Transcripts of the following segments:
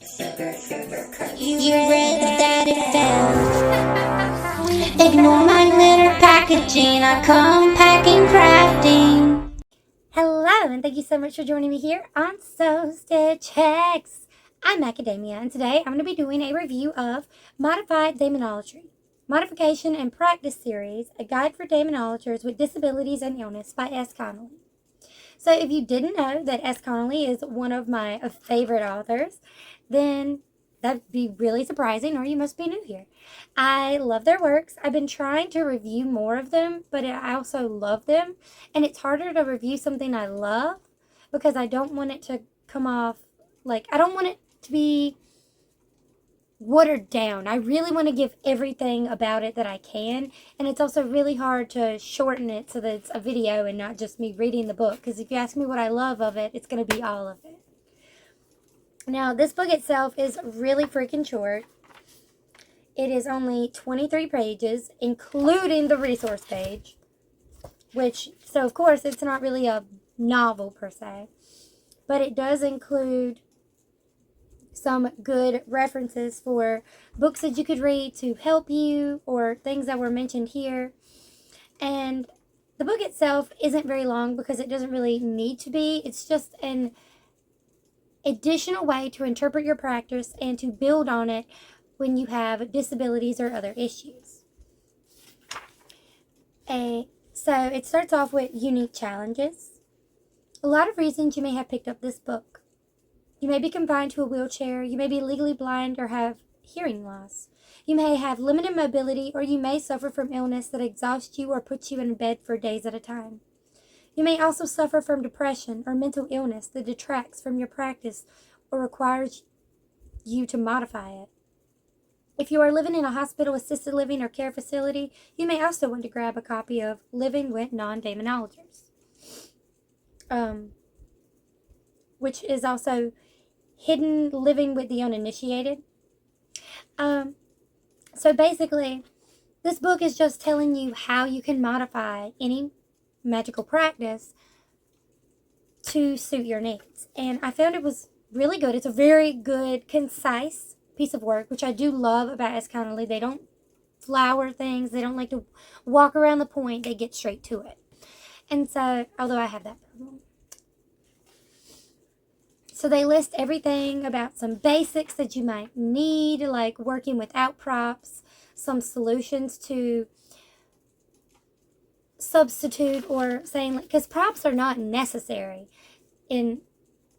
You read that it fell. Ignore my glitter packaging. I come packing crafting. Hello, and thank you so much for joining me here on SewStitchHex. I'm Macadamia, and today I'm going to be doing a review of Modified Daemonolatry, Modification and Practice Series, a guide for Daemonolaters with disabilities and illness by S.Connolly. So if you didn't know that S.Connolly is one of my favorite authors, then that'd be really surprising, or you must be new here. I love their works. I've been trying to review more of them, but I also love them. And it's harder to review something I love because I don't want it to come off like, I don't want it to be watered down. I really want to give everything about it that I can, and it's also really hard to shorten it so that it's a video and not just me reading the book, because if you ask me what I love of it, it's going to be all of it. Now, this book itself is really freaking short. It is only 23 pages, including the resource page, so of course it's not really a novel per se, but it does include some good references for books that you could read to help you or things that were mentioned here. And the book itself isn't very long because it doesn't really need to be. It's just an additional way to interpret your practice and to build on it when you have disabilities or other issues. So it starts off with unique challenges. A lot of reasons you may have picked up this book. You may be confined to a wheelchair, you may be legally blind or have hearing loss. You may have limited mobility, or you may suffer from illness that exhausts you or puts you in bed for days at a time. You may also suffer from depression or mental illness that detracts from your practice or requires you to modify it. If you are living in a hospital, assisted living, or care facility, you may also want to grab a copy of Living with Non-Daemonolaters, which is also Hidden Living with the Uninitiated. So basically, this book is just telling you how you can modify any magical practice to suit your needs. And I found it was really good. It's a very good, concise piece of work, which I do love about S.Connolly. They don't flower things. They don't like to walk around the point. They get straight to it. And so, although I have that problem. So they list everything about some basics that you might need, like working without props, some solutions to substitute or saying, because props are not necessary in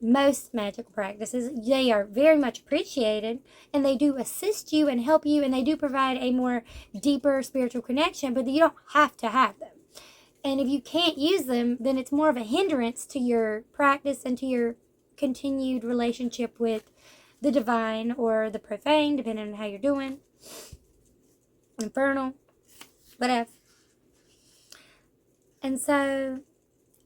most magical practices. They are very much appreciated, and they do assist you and help you, and they do provide a more deeper spiritual connection, but you don't have to have them. And if you can't use them, then it's more of a hindrance to your practice and to your continued relationship with the divine or the profane, depending on how you're doing. Infernal, whatever. And so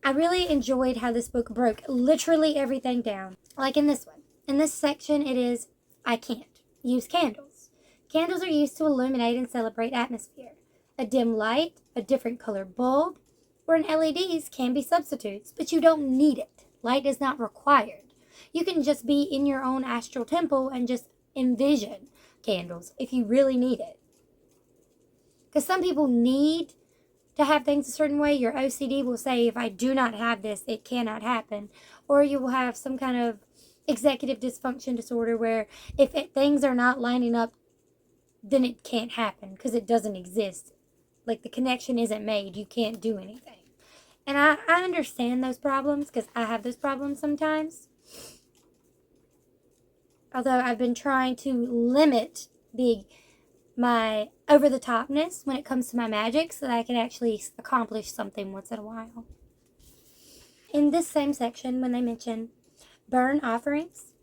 I really enjoyed how this book broke literally everything down. Like in this one. In this section, it is, I can't use candles. Candles are used to illuminate and celebrate atmosphere. A dim light, a different color bulb, or an LEDs can be substitutes, but you don't need it. Light is not required. You can just be in your own astral temple and just envision candles if you really need it. Because some people need to have things a certain way. Your OCD will say, if I do not have this, it cannot happen. Or you will have some kind of executive dysfunction disorder where if things are not lining up, then it can't happen because it doesn't exist. Like the connection isn't made. You can't do anything. And I understand those problems because I have those problems sometimes. Although I've been trying to limit my over-the-topness when it comes to my magic so that I can actually accomplish something once in a while. In this same section, when they mention burn offerings,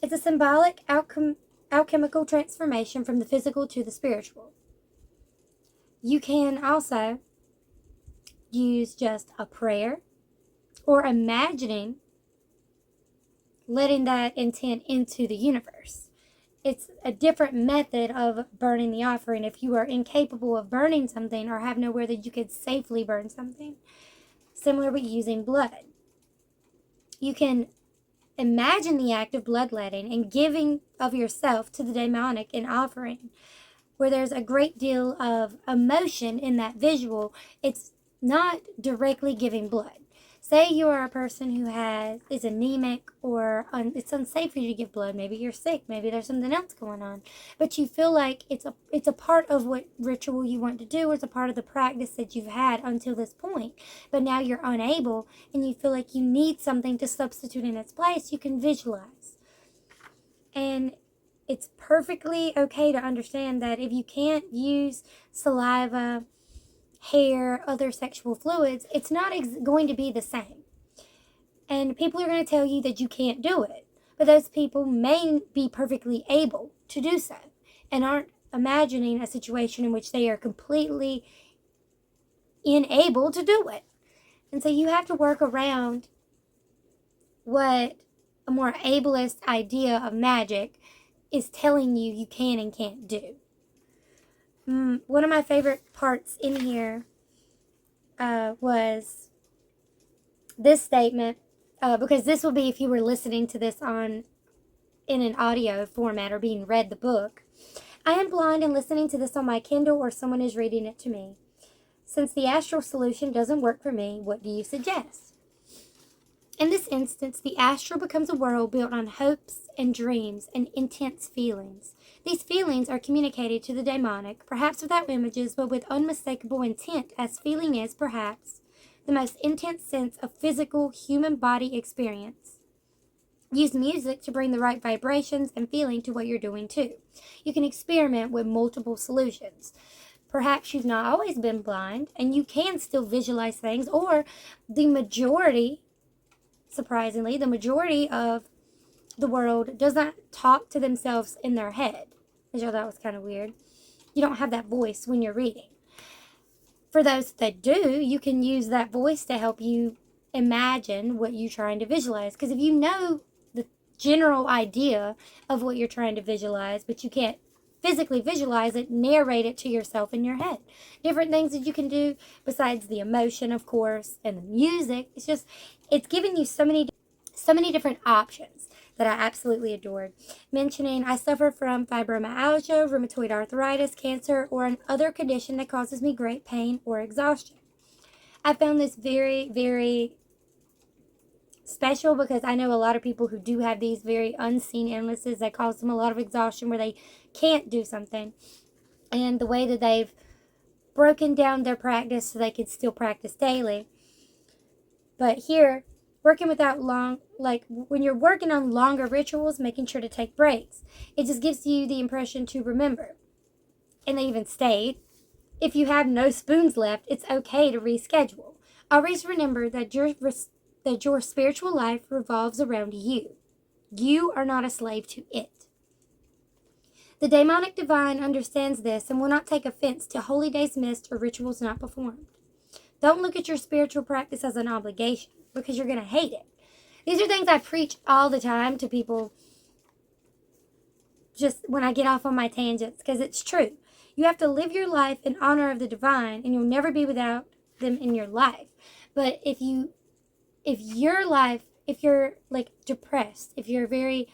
it's a symbolic alchemical transformation from the physical to the spiritual. You can also use just a prayer or imagining letting that intent into the universe. It's a different method of burning the offering if you are incapable of burning something or have nowhere that you could safely burn something. Similar with using blood. You can Imagine the act of bloodletting and giving of yourself to the demonic in offering, where there's a great deal of emotion in that visual. It's not directly giving blood. Say you are a person who is anemic, or it's unsafe for you to give blood. Maybe you're sick. Maybe there's something else going on. But you feel like it's a part of what ritual you want to do, or it's a part of the practice that you've had until this point. But now you're unable, and you feel like you need something to substitute in its place. You can visualize. And it's perfectly okay to understand that if you can't use saliva, hair, other sexual fluids, it's not going to be the same. And people are going to tell you that you can't do it. But those people may be perfectly able to do so and aren't imagining a situation in which they are completely unable to do it. And so you have to work around what a more ableist idea of magic is telling you you can and can't do. One of my favorite parts in here was this statement, because this will be if you were listening to this in an audio format or being read the book. I am blind and listening to this on my Kindle, or someone is reading it to me. Since the astral solution doesn't work for me, what do you suggest? In this instance, the astral becomes a world built on hopes and dreams and intense feelings. These feelings are communicated to the demonic, perhaps without images, but with unmistakable intent, as feeling is, perhaps, the most intense sense of physical human body experience. Use music to bring the right vibrations and feeling to what you're doing too. You can experiment with multiple solutions. Perhaps you've not always been blind, and you can still visualize things, or surprisingly, the majority of the world does not talk to themselves in their head. Which I thought was kind of weird. You don't have that voice when you're reading. For those that do, you can use that voice to help you imagine what you're trying to visualize. Because if you know the general idea of what you're trying to visualize, but you can't physically visualize it, narrate it to yourself in your head. Different things that you can do besides the emotion, of course, and the music. It's giving you so many different options that I absolutely adored. Mentioning, I suffer from fibromyalgia, rheumatoid arthritis, cancer, or an other condition that causes me great pain or exhaustion. I found this very, very special because I know a lot of people who do have these very unseen illnesses that cause them a lot of exhaustion where they can't do something. And the way that they've broken down their practice so they can still practice daily. But here, working when you're working on longer rituals, making sure to take breaks. It just gives you the impression to remember. And they even state, if you have no spoons left, it's okay to reschedule. Always remember that your spiritual life revolves around you. You are not a slave to it. The demonic divine understands this and will not take offense to holy days missed or rituals not performed. Don't look at your spiritual practice as an obligation, because you're going to hate it. These are things I preach all the time to people just when I get off on my tangents, because it's true. You have to live your life in honor of the divine, and you'll never be without them in your life. But if you're like depressed, if you're very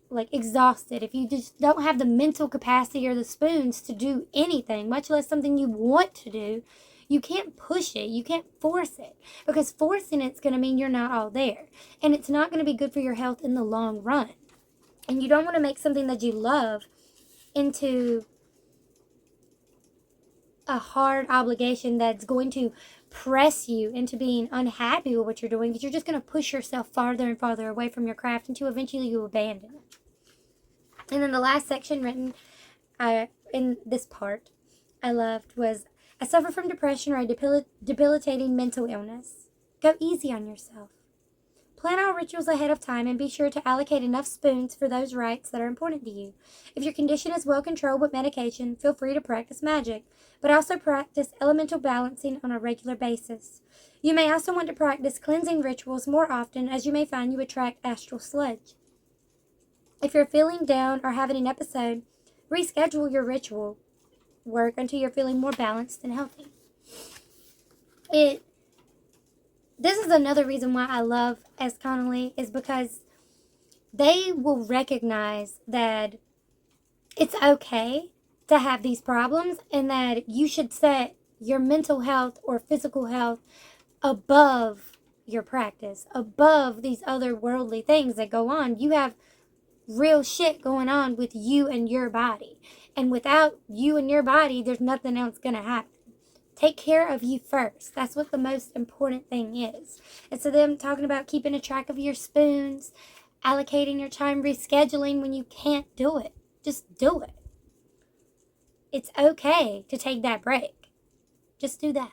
like exhausted, if you just don't have the mental capacity or the spoons to do anything, much less something you want to do, you can't push it. You can't force it, because forcing it's going to mean you're not all there, and it's not going to be good for your health in the long run. And you don't want to make something that you love into a hard obligation that's going to press you into being unhappy with what you're doing, because you're just going to push yourself farther and farther away from your craft until eventually you abandon it. And then the last section written in this part I loved was, I suffer from depression or a debilitating mental illness. Go easy on yourself. Plan all rituals ahead of time and be sure to allocate enough spoons for those rites that are important to you. If your condition is well controlled with medication, feel free to practice magic, but also practice elemental balancing on a regular basis. You may also want to practice cleansing rituals more often, as you may find you attract astral sludge. If you're feeling down or having an episode, reschedule your ritual work until you're feeling more balanced and healthy. this is another reason why I love S.Connolly, is because they will recognize that it's okay to have these problems and that you should set your mental health or physical health above your practice, above these other worldly things that go on. You have real shit going on with you and your body. And without you and your body, there's nothing else going to happen. Take care of you first. That's what the most important thing is. And so them talking about keeping a track of your spoons, allocating your time, rescheduling when you can't do it. Just do it. It's okay to take that break. Just do that.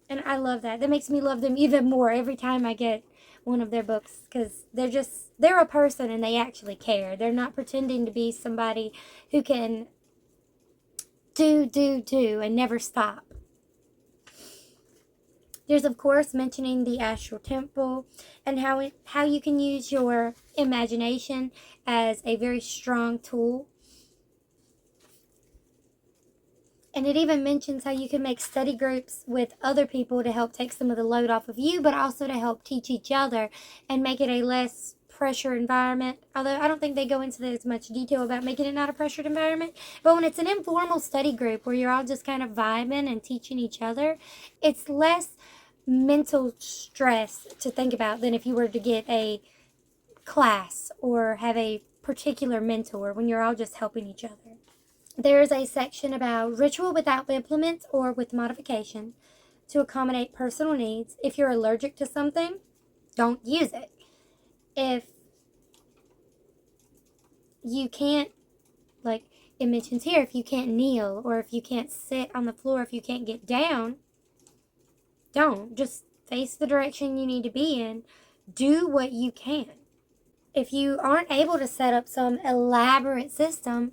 And I love that. That makes me love them even more every time I get one of their books, because they're a person and they actually care. They're not pretending to be somebody who can do and never stop. There's, of course, mentioning the astral temple and how you can use your imagination as a very strong tool. And it even mentions how you can make study groups with other people to help take some of the load off of you, but also to help teach each other and make it a less pressure environment. Although I don't think they go into as much detail about making it not a pressured environment. But when it's an informal study group where you're all just kind of vibing and teaching each other, it's less mental stress to think about than if you were to get a class or have a particular mentor when you're all just helping each other. There's a section about ritual without implements or with modification to accommodate personal needs. If you're allergic to something, don't use it. If you can't, like it mentions here, if you can't kneel or if you can't sit on the floor, if you can't get down, don't. Just face the direction you need to be in. Do what you can. If you aren't able to set up some elaborate system,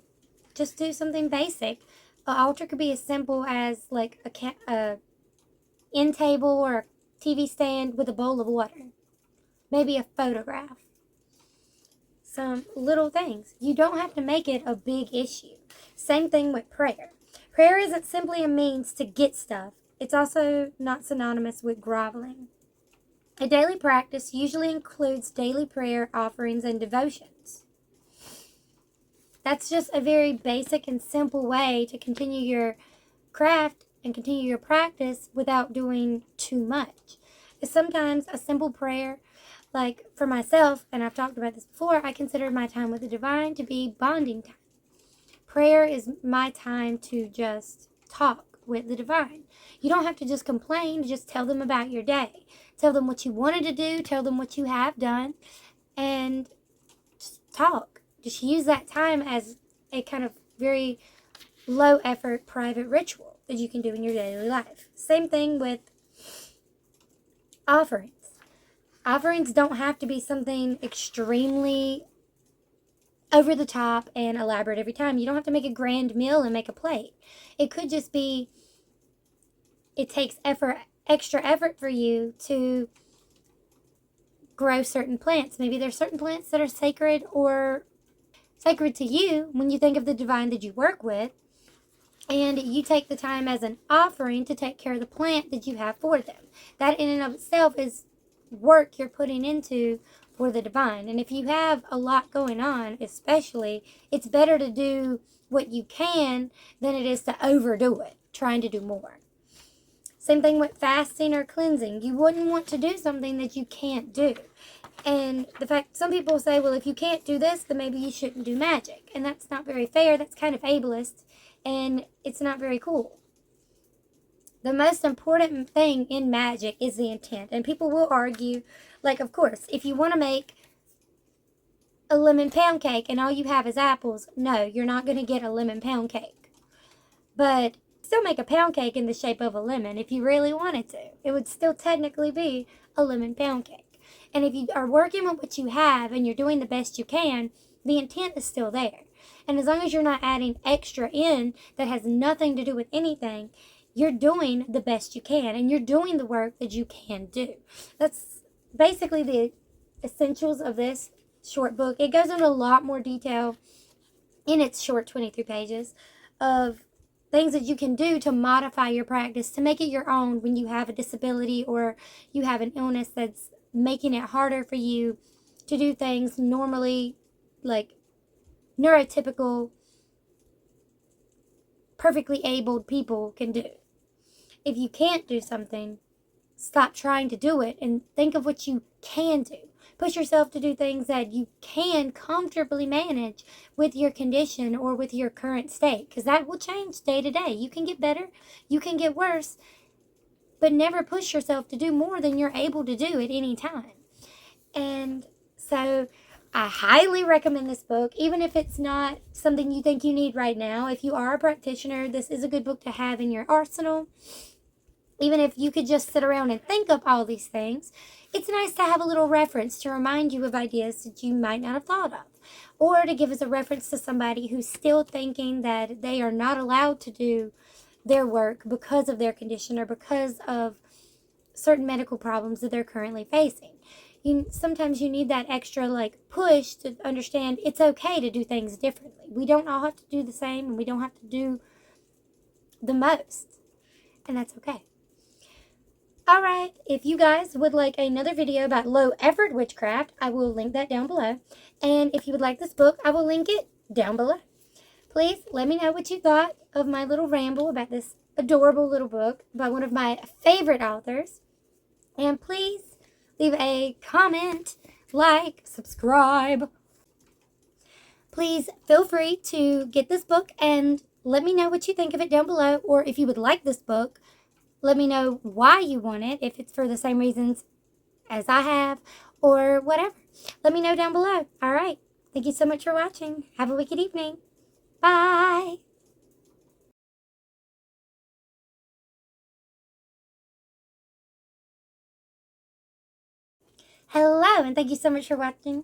just do something basic. An altar could be as simple as like a end table or a TV stand with a bowl of water. Maybe a photograph. Some little things. You don't have to make it a big issue. Same thing with prayer. Prayer isn't simply a means to get stuff. It's also not synonymous with groveling. A daily practice usually includes daily prayer, offerings, and devotions. That's just a very basic and simple way to continue your craft and continue your practice without doing too much. Sometimes a simple prayer, like for myself, and I've talked about this before, I consider my time with the divine to be bonding time. Prayer is my time to just talk with the divine. You don't have to just complain, just tell them about your day. Tell them what you wanted to do, tell them what you have done, and just talk. Just use that time as a kind of very low effort private ritual that you can do in your daily life. Same thing with offerings. Offerings don't have to be something extremely over the top and elaborate every time. You don't have to make a grand meal and make a plate. It could just be, it takes extra effort for you to grow certain plants. Maybe there's certain plants that are sacred to you when you think of the divine that you work with, and you take the time as an offering to take care of the plant that you have for them. That in and of itself is work you're putting into for the divine. And if you have a lot going on, especially, it's better to do what you can than it is to overdo it, trying to do more. Same thing with fasting or cleansing. You wouldn't want to do something that you can't do. And the fact, some people say, well, if you can't do this, then maybe you shouldn't do magic. And that's not very fair. That's kind of ableist. And it's not very cool. The most important thing in magic is the intent. And people will argue, like, of course, if you want to make a lemon pound cake and all you have is apples, no, you're not going to get a lemon pound cake. But still make a pound cake in the shape of a lemon if you really wanted to. It would still technically be a lemon pound cake. And if you are working with what you have and you're doing the best you can, the intent is still there. And as long as you're not adding extra in that has nothing to do with anything, you're doing the best you can and you're doing the work that you can do. That's basically the essentials of this short book. It goes into a lot more detail in its short 23 pages of things that you can do to modify your practice, to make it your own when you have a disability or you have an illness that's making it harder for you to do things normally, like neurotypical, perfectly abled people can do. If you can't do something, stop trying to do it and think of what you can do. Push yourself to do things that you can comfortably manage with your condition or with your current state, because that will change day to day. You can get better, you can get worse, but never push yourself to do more than you're able to do at any time. And so I highly recommend this book, even if it's not something you think you need right now. If you are a practitioner, this is a good book to have in your arsenal. Even if you could just sit around and think of all these things, it's nice to have a little reference to remind you of ideas that you might not have thought of, or to give as a reference to somebody who's still thinking that they are not allowed to do their work because of their condition or because of certain medical problems that they're currently facing. Sometimes you need that extra push to understand it's okay to do things differently. We don't all have to do the same, and we don't have to do the most, and that's okay. Alright, if you guys would like another video about low effort witchcraft, I will link that down below. And if you would like this book, I will link it down below. Please let me know what you thought of my little ramble about this adorable little book by one of my favorite authors. And please leave a comment, like, subscribe. Please feel free to get this book and let me know what you think of it down below. Or if you would like this book, let me know why you want it, if it's for the same reasons as I have, or whatever. Let me know down below. All right. Thank you so much for watching. Have a wicked evening. Bye. Hello, and thank you so much for watching